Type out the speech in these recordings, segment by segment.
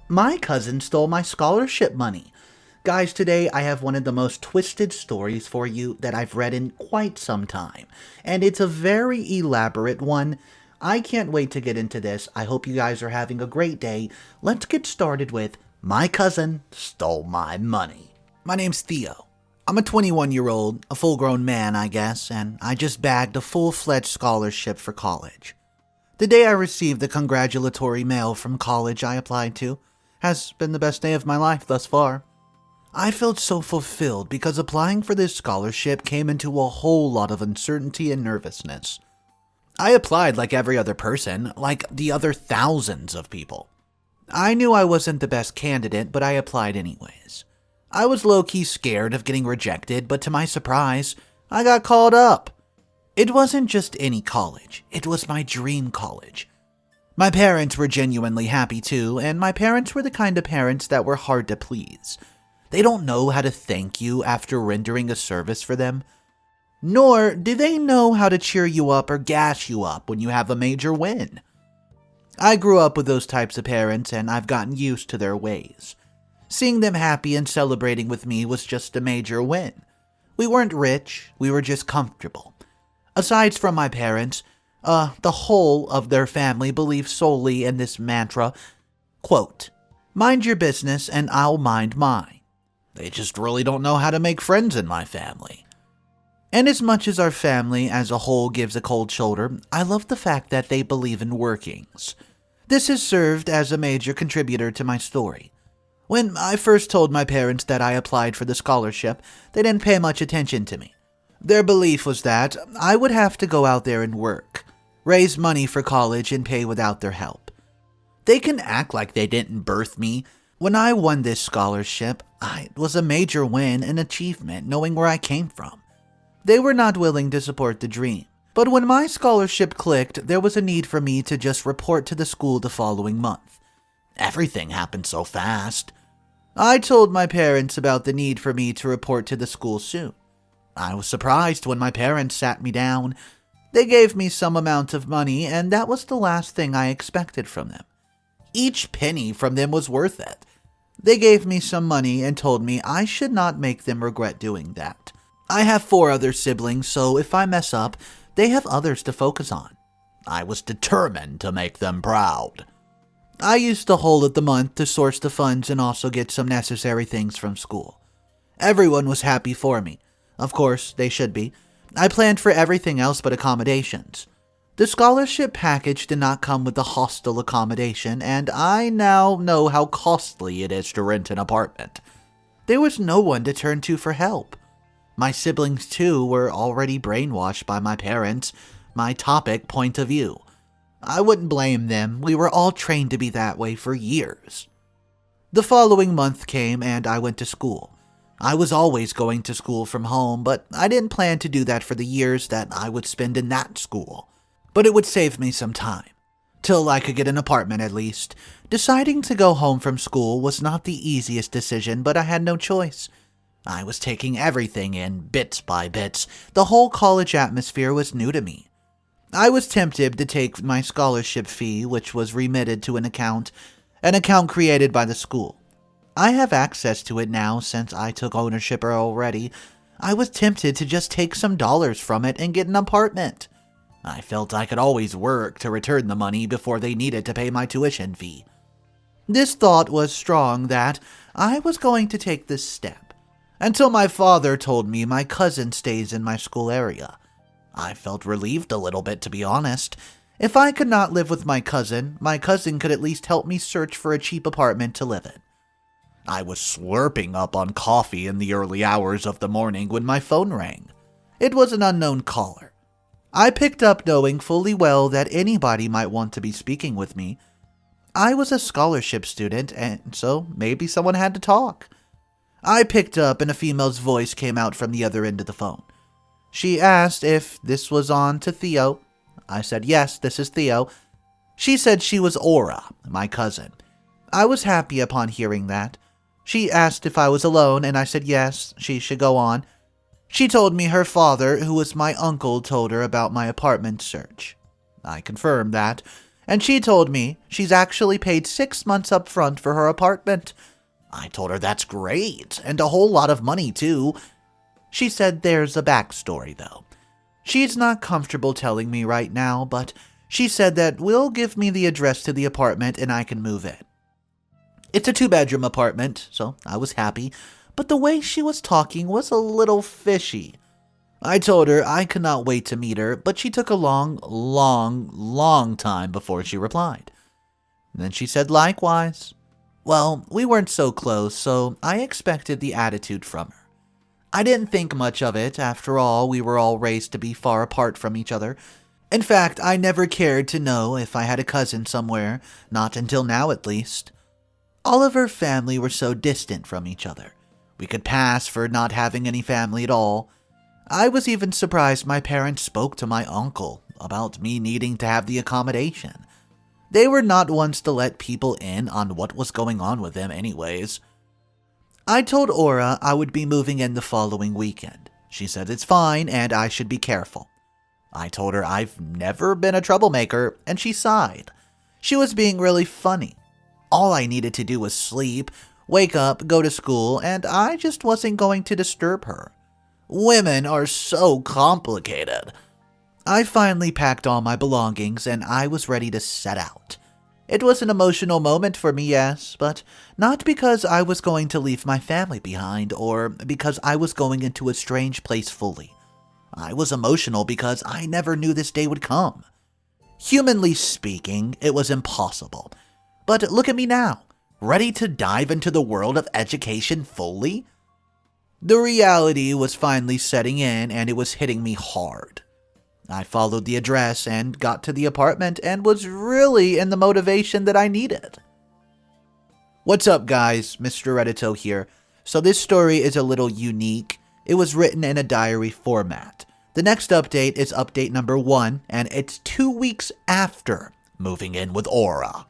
My cousin stole my scholarship money. Guys, today I have one of the most twisted stories for you that I've read in quite some time, and it's a very elaborate one. I can't wait to get into this. I hope you guys are having a great day. Let's get started with My Cousin Stole My Money. My name's Theo. I'm a 21-year-old, a full-grown man, I guess, and I just bagged a full-fledged scholarship for college. The day I received the congratulatory mail from college I applied to has been the best day of my life thus far. I felt so fulfilled because applying for this scholarship came into a whole lot of uncertainty and nervousness. I applied like every other person, like the other thousands of people. I knew I wasn't the best candidate, but I applied anyways. I was low-key scared of getting rejected, but to my surprise, I got called up. It wasn't just any college, it was my dream college. My parents were genuinely happy too, and my parents were the kind of parents that were hard to please. They don't know how to thank you after rendering a service for them, nor do they know how to cheer you up or gas you up when you have a major win. I grew up with those types of parents, and I've gotten used to their ways. Seeing them happy and celebrating with me was just a major win. We weren't rich, we were just comfortable. Aside from my parents, the whole of their family believed solely in this mantra, quote, "Mind your business and I'll mind mine." They just really don't know how to make friends in my family. And as much as our family as a whole gives a cold shoulder, I love the fact that they believe in workings. This has served as a major contributor to my story. When I first told my parents that I applied for the scholarship, they didn't pay much attention to me. Their belief was that I would have to go out there and work, raise money for college, and pay without their help. They can act like they didn't birth me. When I won this scholarship, it was a major win and achievement knowing where I came from. They were not willing to support the dream. But when my scholarship clicked, there was a need for me to just report to the school the following month. Everything happened so fast. I told my parents about the need for me to report to the school soon. I was surprised when my parents sat me down. They gave me some amount of money, and that was the last thing I expected from them. Each penny from them was worth it. They gave me some money and told me I should not make them regret doing that. I have 4 other siblings, so if I mess up, they have others to focus on. I was determined to make them proud. I used the whole of the month to source the funds and also get some necessary things from school. Everyone was happy for me. Of course, they should be. I planned for everything else but accommodations. The scholarship package did not come with the hostel accommodation, and I now know how costly it is to rent an apartment. There was no one to turn to for help. My siblings, too, were already brainwashed by my parents' my topic point of view. I wouldn't blame them. We were all trained to be that way for years. The following month came, and I went to school. I was always going to school from home, but I didn't plan to do that for the years that I would spend in that school. But it would save me some time. Till I could get an apartment at least. Deciding to go home from school was not the easiest decision, but I had no choice. I was taking everything in, bits by bits. The whole college atmosphere was new to me. I was tempted to take my scholarship fee, which was remitted to an account created by the school. I have access to it now since I took ownership already. I was tempted to just take some dollars from it and get an apartment. I felt I could always work to return the money before they needed to pay my tuition fee. This thought was strong that I was going to take this step, until my father told me my cousin stays in my school area. I felt relieved a little bit, to be honest. If I could not live with my cousin could at least help me search for a cheap apartment to live in. I was slurping up on coffee in the early hours of the morning when my phone rang. It was an unknown caller. I picked up knowing fully well that anybody might want to be speaking with me. I was a scholarship student, and so maybe someone had to talk. I picked up and a female's voice came out from the other end of the phone. She asked if this was on to Theo. I said, "Yes, this is Theo." She said she was Aura, my cousin. I was happy upon hearing that. She asked if I was alone, and I said yes, she should go on. She told me her father, who was my uncle, told her about my apartment search. I confirmed that, And she told me she's actually paid 6 months up front for her apartment. I told her that's great, and a whole lot of money too. She said there's a backstory though. She's not comfortable telling me right now, but she said that will give me the address to the apartment and I can move in. It's a 2-bedroom apartment, so I was happy, but the way she was talking was a little fishy. I told her I could not wait to meet her, but she took a long time before she replied. Then she said likewise. Well, we weren't so close, so I expected the attitude from her. I didn't think much of it. After all, we were all raised to be far apart from each other. In fact, I never cared to know if I had a cousin somewhere, not until now at least. All of her family were so distant from each other. We could pass for not having any family at all. I was even surprised my parents spoke to my uncle about me needing to have the accommodation. They were not ones to let people in on what was going on with them anyways. I told Aura I would be moving in the following weekend. She said it's fine and I should be careful. I told her I've never been a troublemaker, and she sighed. She was being really funny. All I needed to do was sleep, wake up, go to school, and I just wasn't going to disturb her. Women are so complicated. I finally packed all my belongings and I was ready to set out. It was an emotional moment for me, yes, but not because I was going to leave my family behind or because I was going into a strange place fully. I was emotional because I never knew this day would come. Humanly speaking, it was impossible. But look at me now, ready to dive into the world of education fully? The reality was finally setting in and it was hitting me hard. I followed the address and got to the apartment and was really in the motivation that I needed. What's up guys, Mr. Reddito here. So this story is a little unique. It was written in a diary format. The next update is update number 1 and it's 2 weeks after moving in with Aura.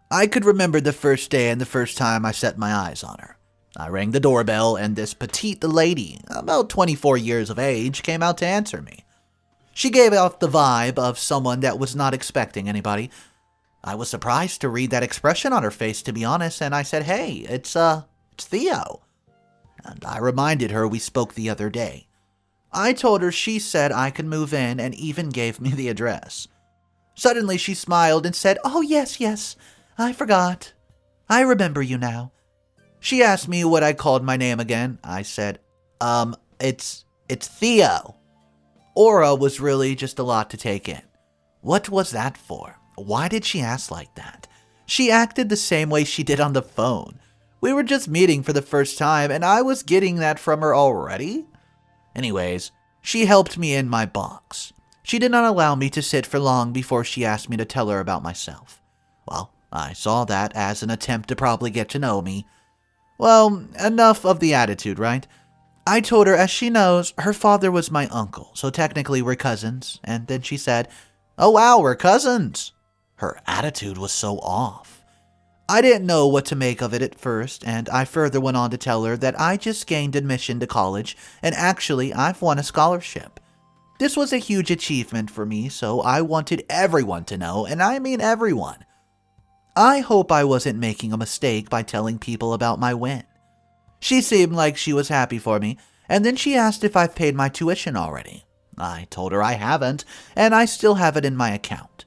I could remember the first day and the first time I set my eyes on her. I rang the doorbell and this petite lady, about 24 years of age, came out to answer me. She gave off the vibe of someone that was not expecting anybody. I was surprised to read that expression on her face, to be honest, and I said, "Hey, it's Theo." And I reminded her we spoke the other day. I told her she said I could move in and even gave me the address. Suddenly she smiled and said, "Oh yes, I forgot. I remember you now." She asked me what I called my name again. I said, it's Theo. Aura was really just a lot to take in. What was that for? Why did she ask like that? She acted the same way she did on the phone. We were just meeting for the first time and I was getting that from her already? Anyways, she helped me in my box. She did not allow me to sit for long before she asked me to tell her about myself. Well, I saw that as an attempt to probably get to know me. Well, enough of the attitude, right? I told her, as she knows, her father was my uncle, so technically we're cousins. And then she said, "Oh wow, we're cousins." Her attitude was so off. I didn't know what to make of it at first, and I further went on to tell her that I just gained admission to college, and actually I've won a scholarship. This was a huge achievement for me, so I wanted everyone to know, and I mean everyone. I hope I wasn't making a mistake by telling people about my win. She seemed like she was happy for me, and then she asked if I've paid my tuition already. I told her I haven't, and I still have it in my account.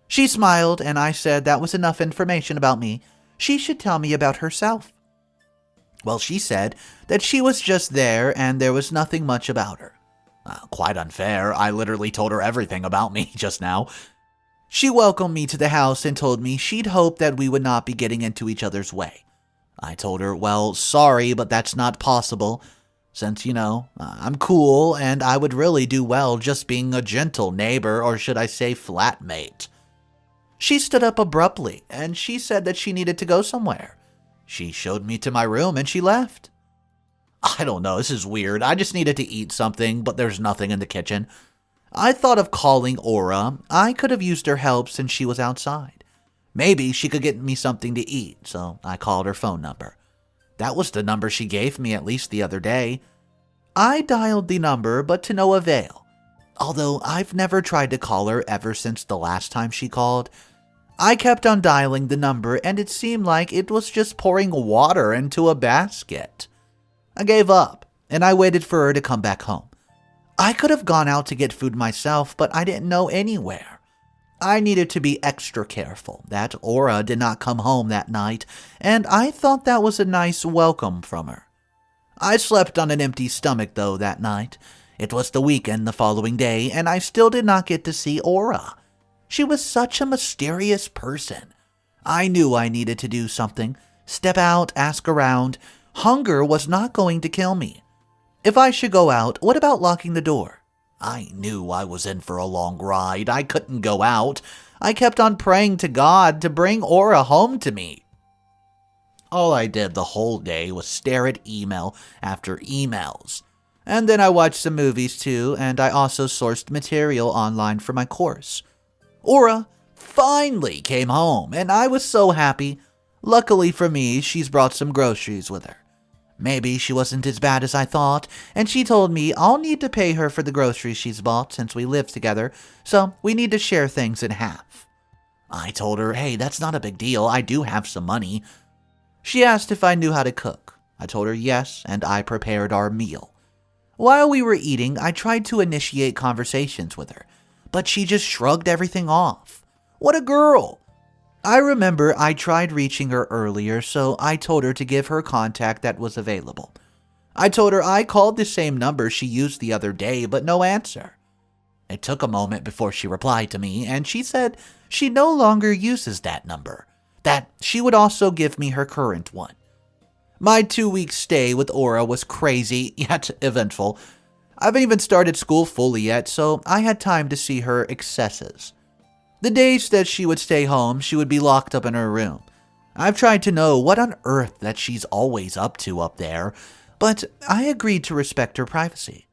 She smiled, and I said that was enough information about me. She should tell me about herself. Well, she said that she was just there, and there was nothing much about her. Quite unfair, I literally told her everything about me just now. She welcomed me to the house and told me she'd hoped that we would not be getting into each other's way. I told her, well, sorry, but that's not possible, since, I'm cool and I would really do well just being a gentle neighbor, or should I say flatmate. She stood up abruptly and she said that she needed to go somewhere. She showed me to my room and she left. I don't know, this is weird. I just needed to eat something, but there's nothing in the kitchen. I thought of calling Aura. I could have used her help since she was outside. Maybe she could get me something to eat, so I called her phone number. That was the number she gave me at least the other day. I dialed the number, but to no avail. although I've never tried to call her ever since the last time she called. I kept on dialing the number and it seemed like it was just pouring water into a basket. I gave up and I waited for her to come back home. I could have gone out to get food myself, but I didn't know anywhere. I needed to be extra careful that Aura did not come home that night, and I thought that was a nice welcome from her. I slept on an empty stomach though that night. It was the weekend the following day, and I still did not get to see Aura. She was such a mysterious person. I knew I needed to do something. Step out, ask around. Hunger was not going to kill me. If I should go out, what about locking the door? I knew I was in for a long ride. I couldn't go out. I kept on praying to God to bring Aura home to me. All I did the whole day was stare at email after emails. And then I watched some movies too, and I also sourced material online for my course. Aura finally came home, and I was so happy. Luckily for me, she's brought some groceries with her. Maybe she wasn't as bad as I thought, and she told me I'll need to pay her for the groceries she's bought since we live together, so we need to share things in half. I told her, hey, that's not a big deal, I do have some money. She asked if I knew how to cook. I told her yes, and I prepared our meal. While we were eating, I tried to initiate conversations with her, but she just shrugged everything off. What a girl! I remember I tried reaching her earlier, so I told her to give her contact that was available. I told her I called the same number she used the other day, but no answer. It took a moment before she replied to me, and she said she no longer uses that number, that she would also give me her current one. My 2-week stay with Aura was crazy, yet eventful. I haven't even started school fully yet, so I had time to see her excesses. The days that she would stay home, she would be locked up in her room. I've tried to know what on earth that she's always up to up there, but I agreed to respect her privacy.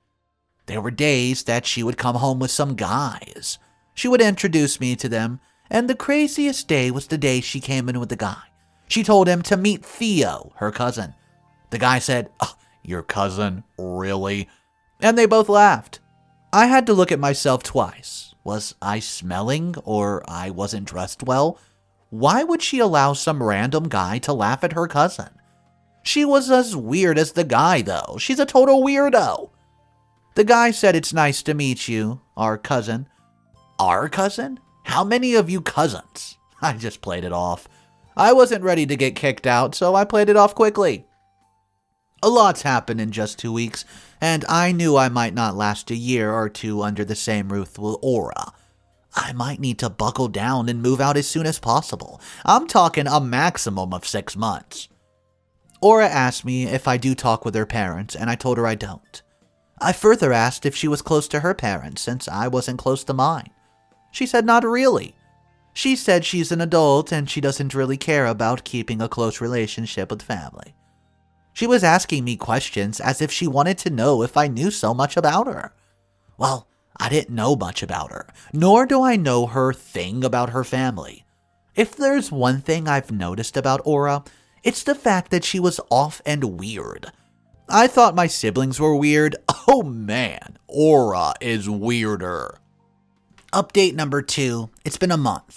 There were days that she would come home with some guys. She would introduce me to them, and the craziest day was the day she came in with the guy. She told him to meet Theo, her cousin. The guy said, "Oh, your cousin? Really?" And they both laughed. I had to look at myself twice. Was I smelling, or I wasn't dressed well? Why would she allow some random guy to laugh at her cousin? She was as weird as the guy, though. She's a total weirdo. The guy said, "It's nice to meet you, our cousin." Our cousin? How many of you cousins? I just played it off. I wasn't ready to get kicked out, so I played it off quickly. A lot's happened in just 2 weeks, and I knew I might not last a year or two under the same roof with Aura. I might need to buckle down and move out as soon as possible. I'm talking a maximum of 6 months. Aura asked me if I do talk with her parents, and I told her I don't. I further asked if she was close to her parents, since I wasn't close to mine. She said not really. She said she's an adult and she doesn't really care about keeping a close relationship with family. She was asking me questions as if she wanted to know if I knew so much about her. Well, I didn't know much about her, nor do I know her thing about her family. If there's one thing I've noticed about Aura, it's the fact that she was off and weird. I thought my siblings were weird. Oh man, Aura is weirder. Update number 2. It's been a month.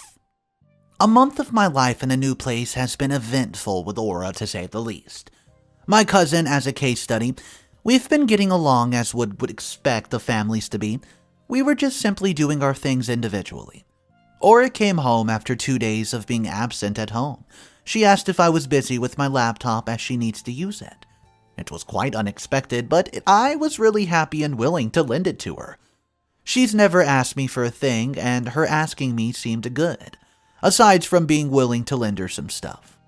A month of my life in a new place has been eventful with Aura, to say the least. My cousin, as a case study, we've been getting along as would expect the families to be. We were just simply doing our things individually. Aura came home after 2 days of being absent at home. She asked if I was busy with my laptop as she needs to use it. It was quite unexpected, but I was really happy and willing to lend it to her. She's never asked me for a thing, and her asking me seemed good, aside from being willing to lend her some stuff.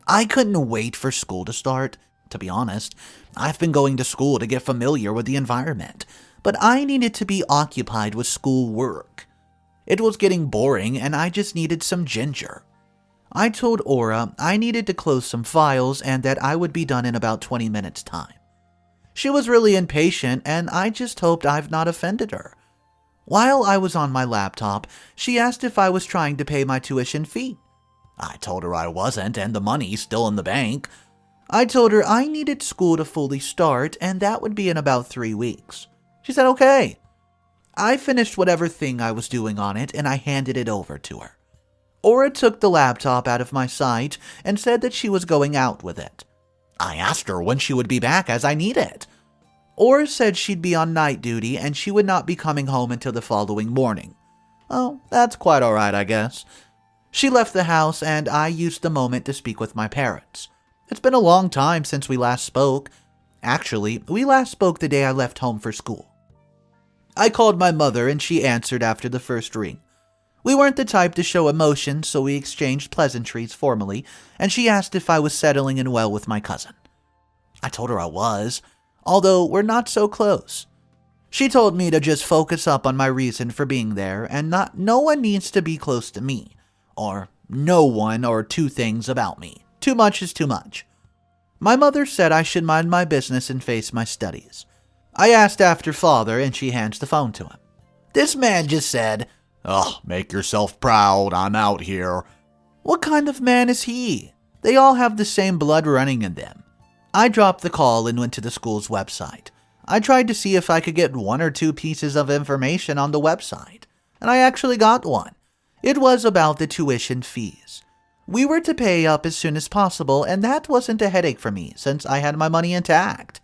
I couldn't wait for school to start. To be honest, I've been going to school to get familiar with the environment, but I needed to be occupied with school work. It was getting boring and I just needed some ginger. I told Aura I needed to close some files and that I would be done in about 20 minutes time. She was really impatient and I just hoped I've not offended her. While I was on my laptop, she asked if I was trying to pay my tuition fee. I told her I wasn't and the money's still in the bank. I told her I needed school to fully start and that would be in about 3 weeks. She said okay. I finished whatever thing I was doing on it and I handed it over to her. Aura took the laptop out of my sight and said that she was going out with it. I asked her when she would be back as I need it. Aura said she'd be on night duty and she would not be coming home until the following morning. Oh, that's quite alright, I guess. She left the house and I used the moment to speak with my parents. It's been a long time since we last spoke. Actually, we last spoke the day I left home for school. I called my mother and she answered after the first ring. We weren't the type to show emotion, so we exchanged pleasantries formally, and she asked if I was settling in well with my cousin. I told her I was, although we're not so close. She told me to just focus up on my reason for being there, and no one needs to be close to me, or no one or two things about me. Too much is too much. My mother said I should mind my business and face my studies. I asked after father, and she hands the phone to him. This man just said, "Ugh, make yourself proud, I'm out here." What kind of man is he? They all have the same blood running in them. I dropped the call and went to the school's website. I tried to see if I could get one or two pieces of information on the website, and I actually got one. It was about the tuition fees. We were to pay up as soon as possible, and that wasn't a headache for me since I had my money intact.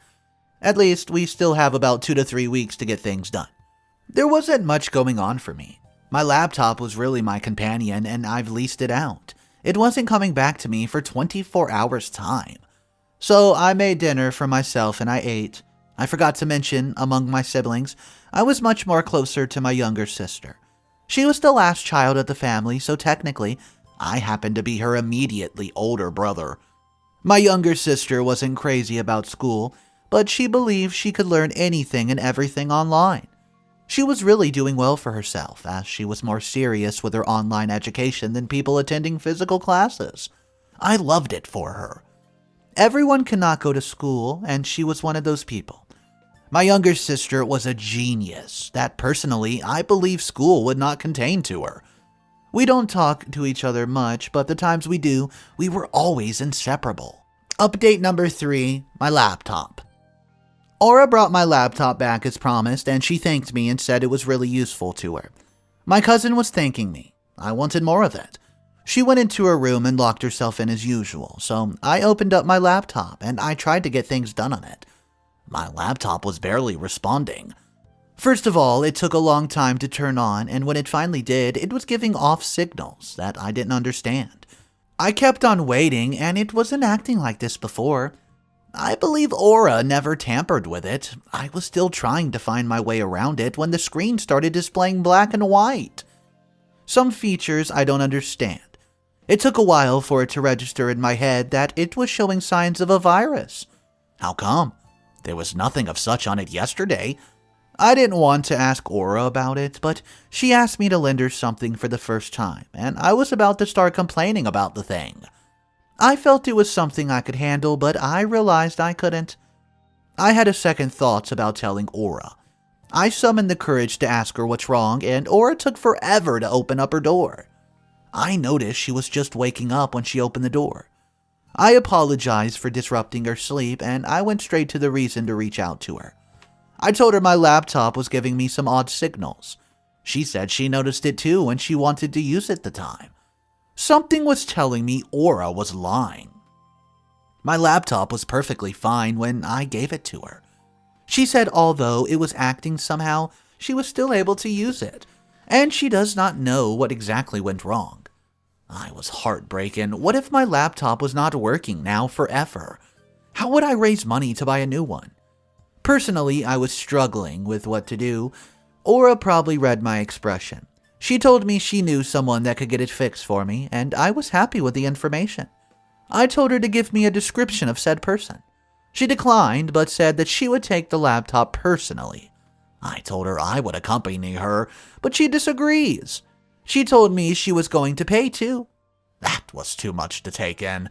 At least, we still have about 2 to 3 weeks to get things done. There wasn't much going on for me. My laptop was really my companion, and I've leased it out. It wasn't coming back to me for 24 hours' time. So I made dinner for myself and I ate. I forgot to mention, among my siblings, I was much more closer to my younger sister. She was the last child of the family, so technically, I happened to be her immediately older brother. My younger sister wasn't crazy about school, but she believed she could learn anything and everything online. She was really doing well for herself, as she was more serious with her online education than people attending physical classes. I loved it for her. Everyone cannot go to school, and she was one of those people. My younger sister was a genius that personally I believe school would not contain to her. We don't talk to each other much, but the times we do, we were always inseparable. Update number 3, my laptop. Aura brought my laptop back as promised, and she thanked me and said it was really useful to her. My cousin was thanking me. I wanted more of it. She went into her room and locked herself in as usual, so I opened up my laptop and I tried to get things done on it. My laptop was barely responding. First of all, it took a long time to turn on, and when it finally did, it was giving off signals that I didn't understand. I kept on waiting, and it wasn't acting like this before. I believe Aura never tampered with it. I was still trying to find my way around it when the screen started displaying black and white. Some features I don't understand. It took a while for it to register in my head that it was showing signs of a virus. How come? There was nothing of such on it yesterday. I didn't want to ask Aura about it, but she asked me to lend her something for the first time, and I was about to start complaining about the thing. I felt it was something I could handle, but I realized I couldn't. I had a second thoughts about telling Aura. I summoned the courage to ask her what's wrong, and Aura took forever to open up her door. I noticed she was just waking up when she opened the door. I apologized for disrupting her sleep, and I went straight to the reason to reach out to her. I told her my laptop was giving me some odd signals. She said she noticed it too when she wanted to use it the time. Something was telling me Aura was lying. My laptop was perfectly fine when I gave it to her. She said although it was acting somehow, she was still able to use it, and she does not know what exactly went wrong. I was heartbroken. What if my laptop was not working now forever? How would I raise money to buy a new one? Personally, I was struggling with what to do. Aura probably read my expression. She told me she knew someone that could get it fixed for me, and I was happy with the information. I told her to give me a description of said person. She declined, but said that she would take the laptop personally. I told her I would accompany her, but she disagrees. She told me she was going to pay too. That was too much to take in.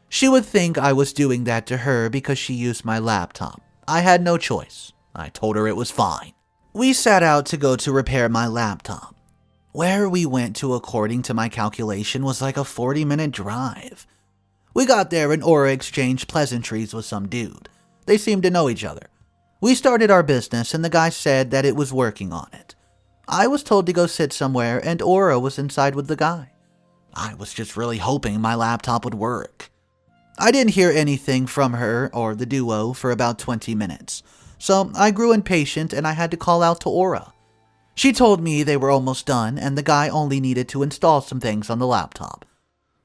She would think I was doing that to her because she used my laptop. I had no choice. I told her it was fine. We set out to go to repair my laptop. Where we went to, according to my calculation, was like a 40-minute drive. We got there and Aura exchanged pleasantries with some dude. They seemed to know each other. We started our business and the guy said that it was working on it. I was told to go sit somewhere, and Aura was inside with the guy. I was just really hoping my laptop would work. I didn't hear anything from her or the duo for about 20 minutes, so I grew impatient and I had to call out to Aura. She told me they were almost done and the guy only needed to install some things on the laptop.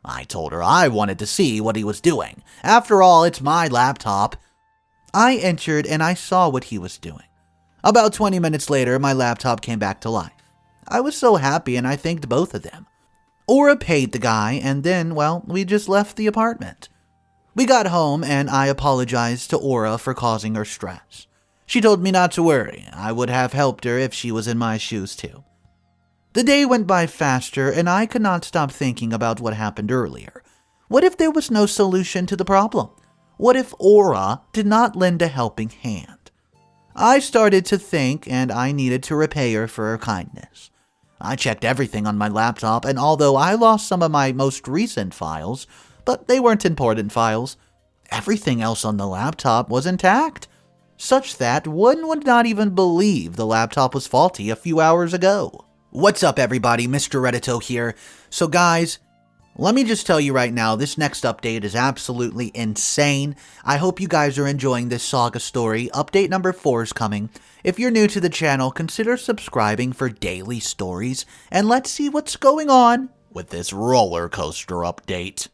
I told her I wanted to see what he was doing. After all, it's my laptop. I entered and I saw what he was doing. About 20 minutes later, my laptop came back to life. I was so happy and I thanked both of them. Aura paid the guy and then, well, we just left the apartment. We got home and I apologized to Aura for causing her stress. She told me not to worry. I would have helped her if she was in my shoes too. The day went by faster and I could not stop thinking about what happened earlier. What if there was no solution to the problem? What if Aura did not lend a helping hand? I started to think and I needed to repay her for her kindness. I checked everything on my laptop, and although I lost some of my most recent files, but they weren't important files, everything else on the laptop was intact, such that one would not even believe the laptop was faulty a few hours ago. What's up everybody, Mr. Reddito here. So guys, let me just tell you right now, this next update is absolutely insane. I hope you guys are enjoying this saga story. Update number 4 is coming. If you're new to the channel, consider subscribing for daily stories, and let's see what's going on with this roller coaster update.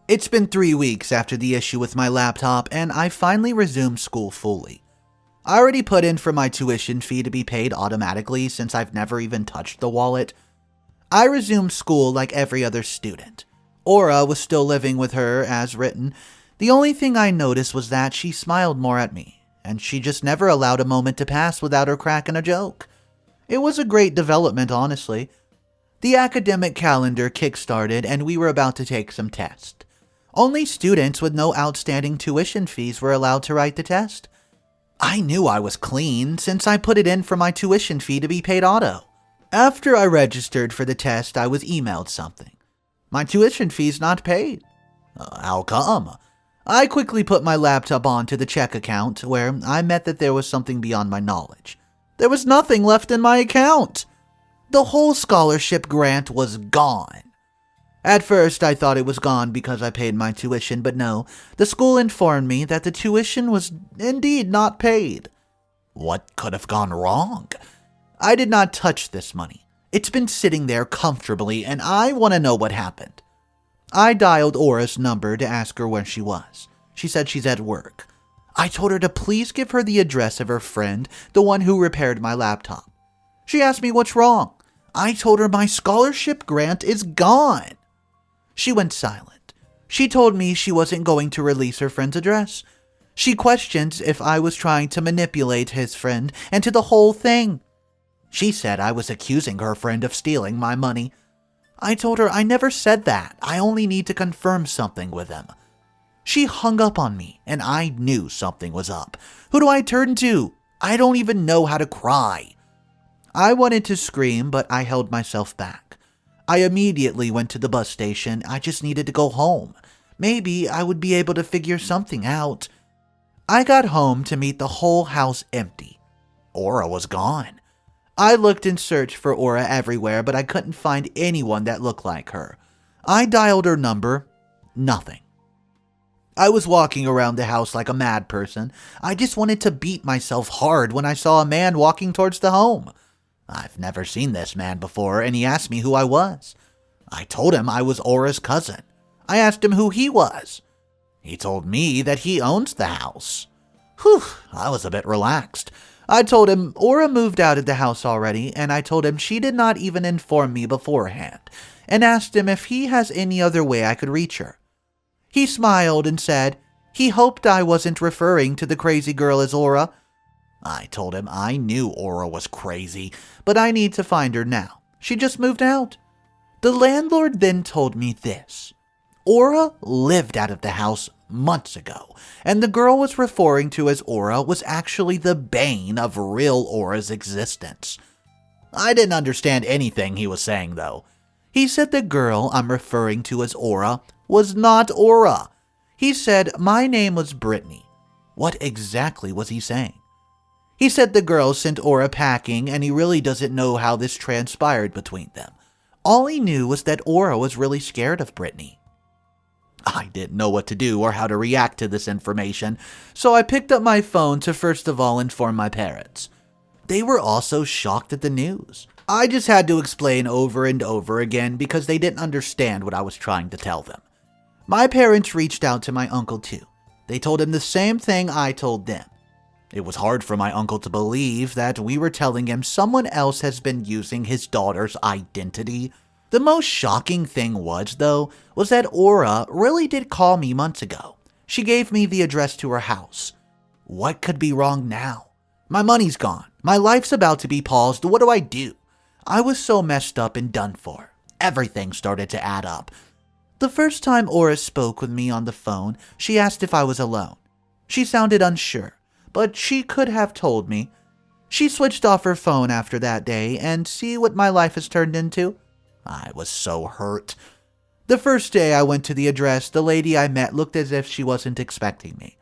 It's been 3 weeks after the issue with my laptop, and I finally resumed school fully. I already put in for my tuition fee to be paid automatically since I've never even touched the wallet. I resumed school like every other student. Aura was still living with her as written. The only thing I noticed was that she smiled more at me, and she just never allowed a moment to pass without her cracking a joke. It was a great development, honestly. The academic calendar kick-started and we were about to take some tests. Only students with no outstanding tuition fees were allowed to write the test. I knew I was clean since I put it in for my tuition fee to be paid auto. After I registered for the test, I was emailed something. My tuition fee's not paid. How come? I quickly put my laptop onto the check account, where I met that there was something beyond my knowledge. There was nothing left in my account. The whole scholarship grant was gone. At first, I thought it was gone because I paid my tuition, but no, the school informed me that the tuition was indeed not paid. What could have gone wrong? I did not touch this money. It's been sitting there comfortably, and I want to know what happened. I dialed Aura's number to ask her where she was. She said she's at work. I told her to please give her the address of her friend, the one who repaired my laptop. She asked me what's wrong. I told her my scholarship grant is gone. She went silent. She told me she wasn't going to release her friend's address. She questioned if I was trying to manipulate his friend and to the whole thing. She said I was accusing her friend of stealing my money. I told her I never said that. I only need to confirm something with him. She hung up on me, and I knew something was up. Who do I turn to? I don't even know how to cry. I wanted to scream, but I held myself back. I immediately went to the bus station. I just needed to go home. Maybe I would be able to figure something out. I got home to meet the whole house empty. Aura was gone. I looked and searched for Aura everywhere, but I couldn't find anyone that looked like her. I dialed her number. Nothing. I was walking around the house like a mad person. I just wanted to beat myself hard when I saw a man walking towards the home. I've never seen this man before, and he asked me who I was. I told him I was Aura's cousin. I asked him who he was. He told me that he owns the house. Whew, I was a bit relaxed. I told him Aura moved out of the house already, and I told him she did not even inform me beforehand, and asked him if he has any other way I could reach her. He smiled and said he hoped I wasn't referring to the crazy girl as Aura. I told him I knew Aura was crazy, but I need to find her now. She just moved out. The landlord then told me this. Aura lived out of the house months ago, and the girl was referring to as Aura was actually the bane of real Aura's existence. I didn't understand anything he was saying, though. He said the girl I'm referring to as Aura was not Aura. He said my name was Brittany. What exactly was he saying? He said the girl sent Aura packing and he really doesn't know how this transpired between them. All he knew was that Aura was really scared of Brittany. I didn't know what to do or how to react to this information, so I picked up my phone to first of all inform my parents. They were also shocked at the news. I just had to explain over and over again because they didn't understand what I was trying to tell them. My parents reached out to my uncle too. They told him the same thing I told them. It was hard for my uncle to believe that we were telling him someone else has been using his daughter's identity. The most shocking thing was that Aura really did call me months ago. She gave me the address to her house. What could be wrong now? My money's gone. My life's about to be paused. What do I do? I was so messed up and done for. Everything started to add up. The first time Aura spoke with me on the phone, she asked if I was alone. She sounded unsure, but she could have told me. She switched off her phone after that day, and see what my life has turned into? I was so hurt. The first day I went to the address, the lady I met looked as if she wasn't expecting me.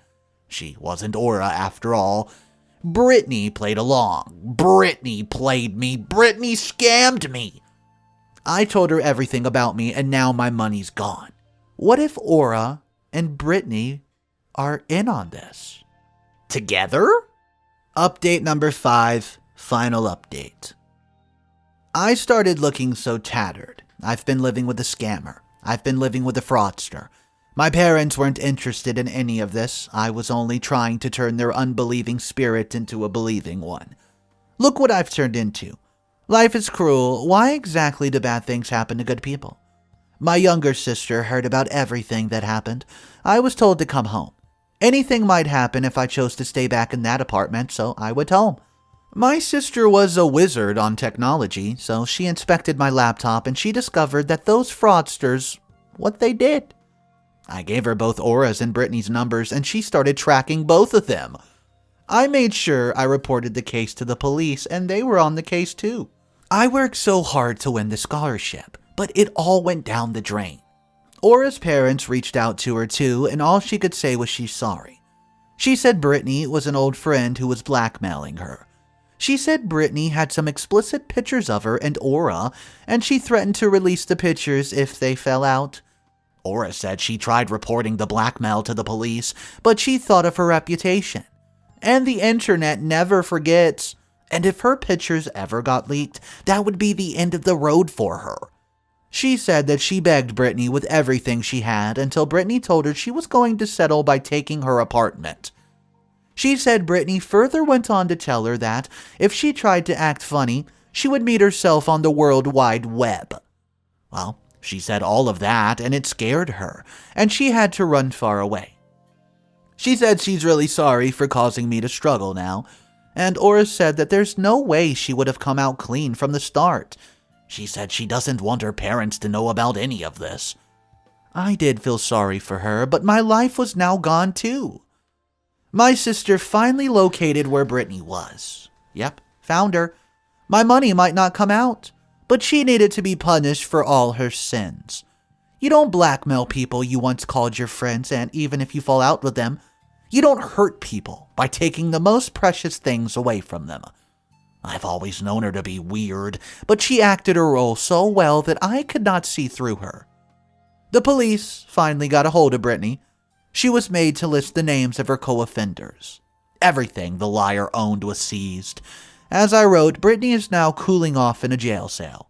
She wasn't Aura after all. Brittany played along. Brittany played me. Brittany scammed me. I told her everything about me, and now my money's gone. What if Aura and Brittany are in on this? Together? Update number 5, final update. I started looking so tattered. I've been living with a scammer. I've been living with a fraudster. My parents weren't interested in any of this. I was only trying to turn their unbelieving spirit into a believing one. Look what I've turned into. Life is cruel. Why exactly do bad things happen to good people? My younger sister heard about everything that happened. I was told to come home. Anything might happen if I chose to stay back in that apartment, so I went home. My sister was a wizard on technology, so she inspected my laptop and she discovered that those fraudsters, what they did. I gave her both Aura's and Brittany's numbers and she started tracking both of them. I made sure I reported the case to the police and they were on the case too. I worked so hard to win the scholarship, but it all went down the drain. Aura's parents reached out to her too, and all she could say was she's sorry. She said Brittany was an old friend who was blackmailing her. She said Brittany had some explicit pictures of her and Aura, and she threatened to release the pictures if they fell out. Aura said she tried reporting the blackmail to the police, but she thought of her reputation. And the internet never forgets. And if her pictures ever got leaked, that would be the end of the road for her. She said that she begged Brittany with everything she had until Brittany told her she was going to settle by taking her apartment. She said Brittany further went on to tell her that if she tried to act funny, she would meet herself on the World Wide Web. Well, she said all of that and it scared her, and she had to run far away. She said she's really sorry for causing me to struggle now, and Aura said that there's no way she would have come out clean from the start. She said she doesn't want her parents to know about any of this. I did feel sorry for her, but my life was now gone too. My sister finally located where Brittany was. Yep, found her. My money might not come out, but she needed to be punished for all her sins. You don't blackmail people you once called your friends, and even if you fall out with them, you don't hurt people by taking the most precious things away from them. I've always known her to be weird, but she acted her role so well that I could not see through her. The police finally got a hold of Brittany. She was made to list the names of her co-offenders. Everything the liar owned was seized. As I wrote, Brittany is now cooling off in a jail cell.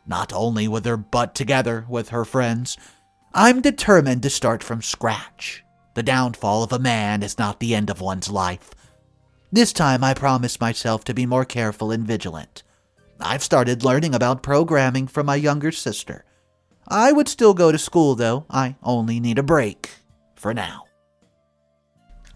Not only with her butt together with her friends, I'm determined to start from scratch. The downfall of a man is not the end of one's life. This time I promised myself to be more careful and vigilant. I've started learning about programming from my younger sister. I would still go to school though. I only need a break. For now.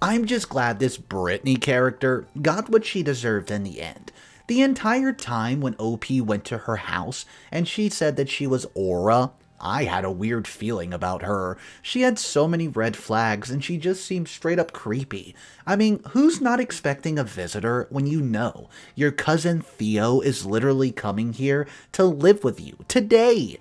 I'm just glad this Brittany character got what she deserved in the end. The entire time when OP went to her house and she said that she was Aura, I had a weird feeling about her. She had so many red flags and she just seemed straight up creepy. I mean, who's not expecting a visitor when you know your cousin Theo is literally coming here to live with you today?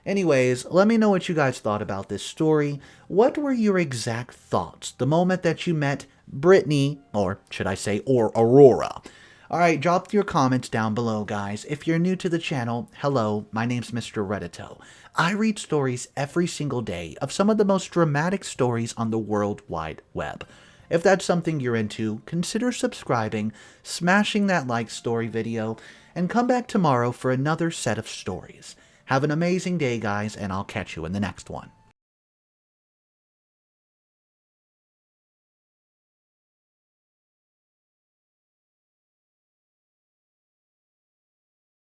Anyways, let me know what you guys thought about this story. What were your exact thoughts the moment that you met Brittany, or should I say, or Aurora. Alright, drop your comments down below, guys. If you're new to the channel, hello, my name's Mr. Reddito. I read stories every single day of some of the most dramatic stories on the World Wide Web. If that's something you're into, consider subscribing, smashing that like story video, and come back tomorrow for another set of stories. Have an amazing day, guys, and I'll catch you in the next one.